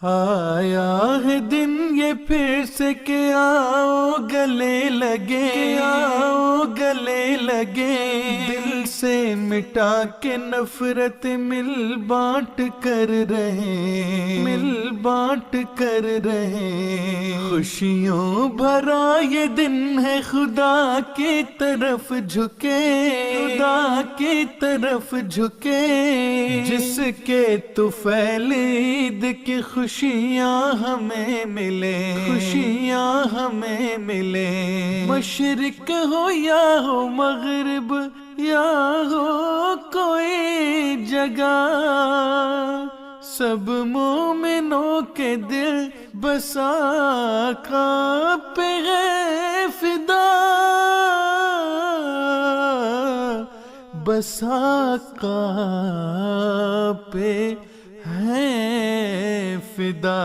आया है दिन ये फिर से के आओ गले लगे, आओ गले लगे। दिल से मिटा के नफरत मिल बांट कर रहे, मिल बांट कर रहे। खुशियों भरा ये दिन है, खुदा की तरफ झुके, खुदा की तरफ झुके। जिसके तुफैल ईद की खुशियाँ हमें मिले, खुशियाँ हमें मिले। मशरिक हो या हो मगरिब या हो कोई जगह, सब मोमिनों के दिल बसा का पे है फिदा, बसा का पे है फिदा।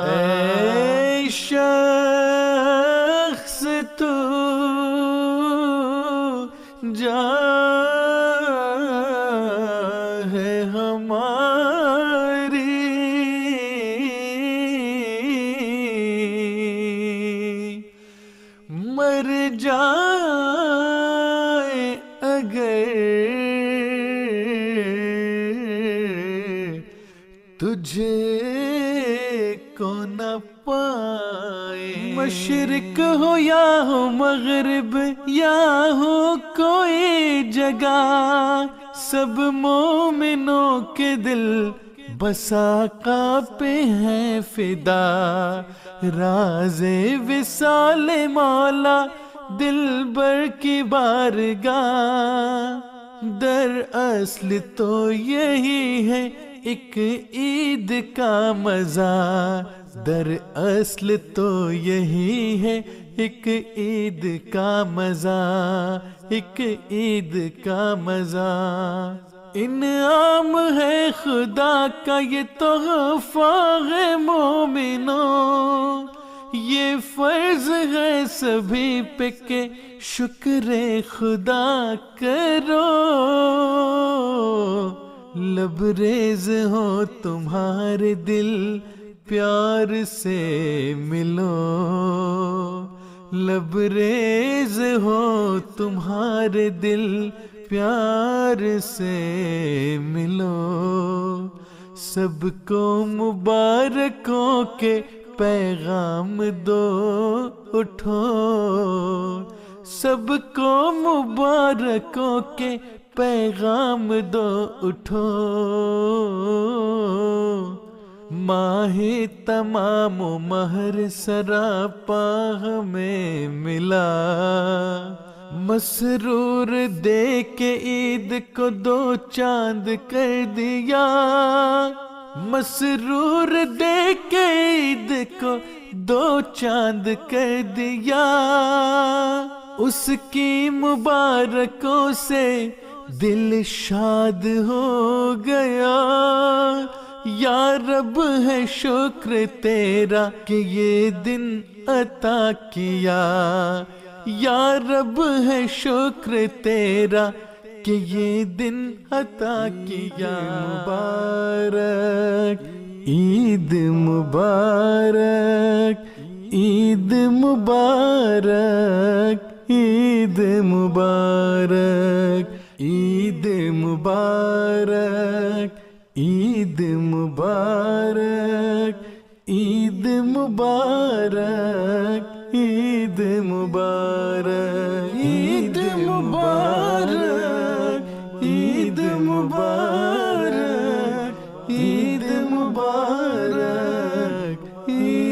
ऐ शख्स तू जा है हमारी, मर जाए अगर तुझे को न पाए। मशरिक हो या हो मगरिब या हो कोई जगह, सब मोमिनों के दिल बसा का पे हैं फिदा। राज़े विसाले मौला दिल बर की बारगाह, दर असल तो यही है एक ईद का मजा, दर असल तो यही है एक ईद का मजा, एक ईद का मजा। इनाम है खुदा का ये तोहफा है मोमिनो, ये फर्ज है सभी पे के शुक्र खुदा करो। लबरेज हो तुम्हारे दिल प्यार से मिलो, लबरेज हो तुम्हारे दिल प्यार से मिलो। सबको मुबारकों के पैगाम दो उठो, सबको मुबारकों के पैगाम दो उठो। माहे तमाम महर सरापा हमें मिला, मसरूर दे के ईद को दो चांद कर दिया, मसरूर दे के ईद को दो चांद कर दिया। उसकी मुबारकों से दिल शाद हो गया, या रब है शुक्र तेरा कि ये दिन अता किया, या रब है शुक्र तेरा कि ये दिन अता किया। मुबारक ईद मुबारक, ईद मुबारक, ईद मुबारक, ईद मुबारक, ईद मुबारक, ईद मुबारक, ईद मुबारक, ईद मुबारक, ईद मुबारक, ईद मुबारक, ईद